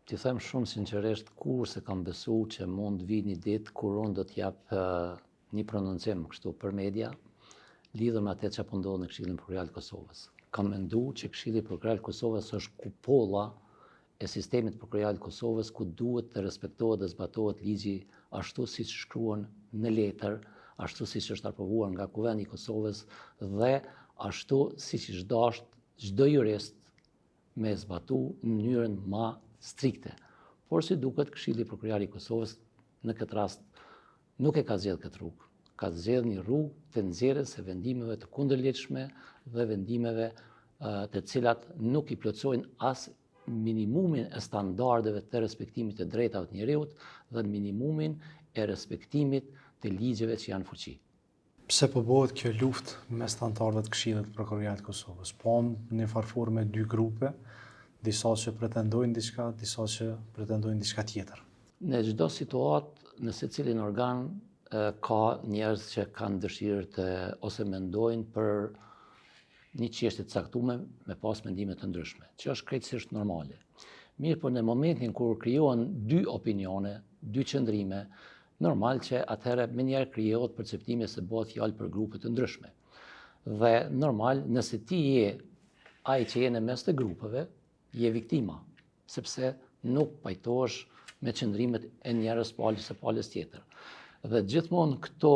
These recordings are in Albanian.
Ti them shumë sinqerisht, kur se kam besu që mund vi një ditë kur unë do t'jap një prononcim kështu për media, lidhur me atë që po ndodh në Këshillin Prokuror të Kosovës. Kam menduar që Këshilli Prokuror të Kosovës është kupolla e sistemit prokuror të Kosovës, ku duhet të respektohet dhe zbatohet ligji ashtu siç shkruan në letër, ashtu siç është aprovuar nga Kuvendi i Kosovës dhe ashtu siç është dashur çdo jurist me zbatu në mënyrën më strikte. Por si duket, Këshilli Prokuror i Kosovës në këtë rast nuk e ka zgjedhur këtë rrugë. Ka zgjedhur një rrugë të nxjerrjes së vendimeve të kundërligjshme dhe vendimeve të cilat nuk i plotësojnë as minimumin e standardeve të respektimit të drejtave të njerëzit dhe minimumin e respektimit të ligjeve që janë fuqi. Pse po bëhet kjo luftë mes anëtarëve të Këshillit Prokurorit të Kosovës? Po në farfor me dy grupe, disa që pretendojnë diçka, disa që pretendojnë diçka tjetër. Në çdo situatë, në secilin organ ka njerëz që kanë dëshirë ose mendojnë për një çështje të caktuar me pas mendime të ndryshme, që është krejtësisht normale. Mirë, por në momentin kur krijohen dy opinione, dy qëndrime, normal që atëherë menjëherë krijohet perceptimi se bëhet fjalë për grupe të ndryshme. Dhe normal, nëse ti je ai që je në mes të grupeve, je viktima, sepse nuk pajtohesh me qëndrimet e njerëz palës së palës tjetër. Dhe gjithmonë këto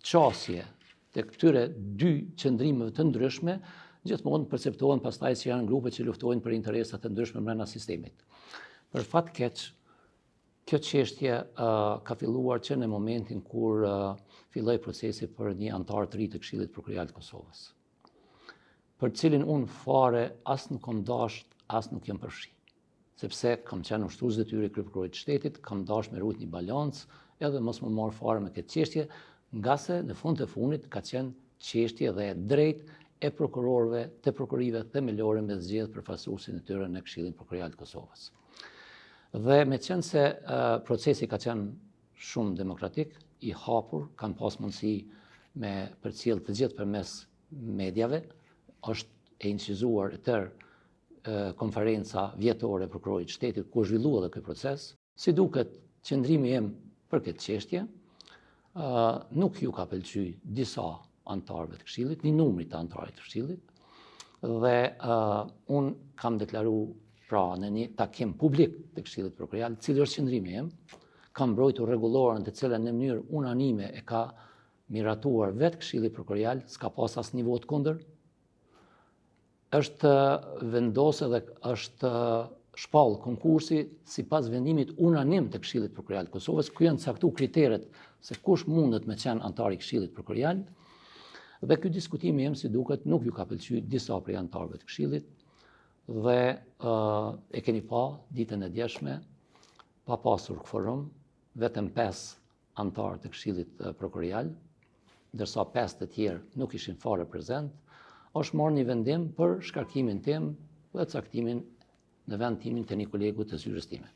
qasje të këtyre dy qëndrimeve të ndryshme, gjithmonë perceptohen pastaj që janë grupe që luftojnë për interesat të ndryshme brenda sistemit. Për fat keq, kjo çështje ka filluar që në momentin kur filloi procesi për një antar të ri të Këshillit Prokuror të Kosovës, për cilin unë fare as nuk kam dashur, as nuk jam përfshi. Sepse kam qenë ushtrues detyre kryeprokurorit të shtetit, kam dashur me rujt një balancë, edhe mos më marr fare me këtë çështje, nga se në fund të fundit ka qenë çështje dhe e drejtë e prokurorëve, të prokurive themelore me zgjedh përfaqësuesin e tyre në Këshillin Prokuror të Kosovës. Dhe me qenë se procesi ka qenë shumë demokratik, i hapur, kanë pas mundësi me përcjell të gjithë përmes mediave, është e incizuar konferenca vjetore e prokurorit të shtetit ku zhvillua dhe ky proces. Si duket, qëndrimi im për këtë çështje nuk ju ka pëlqyer disa anëtarëve të Këshillit, një numri të anëtarëve të Këshillit, dhe unë kam deklaruar pra në një takim publik të Këshillit Prokuror, cili është qëndrimi im, kam mbrojtur rregullorën të cilën në mënyrë unanime e ka miratuar vetë Këshilli Prokuror, s'ka pas asnjë vot kundër. Është vendosë dhe është shpall konkursi sipas vendimit unanim të Këshillit Prokuror të Kosovës, ku janë caktuar kriteret se kush mundet me qenë antar i Këshillit Prokuror. Dhe ky diskutimi im, si duket, nuk ju ka pëlqyer disa prej antarëve të Këshillit dhe e keni pa ditën e djeshme, pa pasur kvorum, vetëm 5 antarë të Këshillit Prokuror, ndërsa 5 të tjerë nuk ishin fare prezent, është marrë një vendim për shkarkimin tim dhe caktimin në vend timin të një kolegu të zyrës time.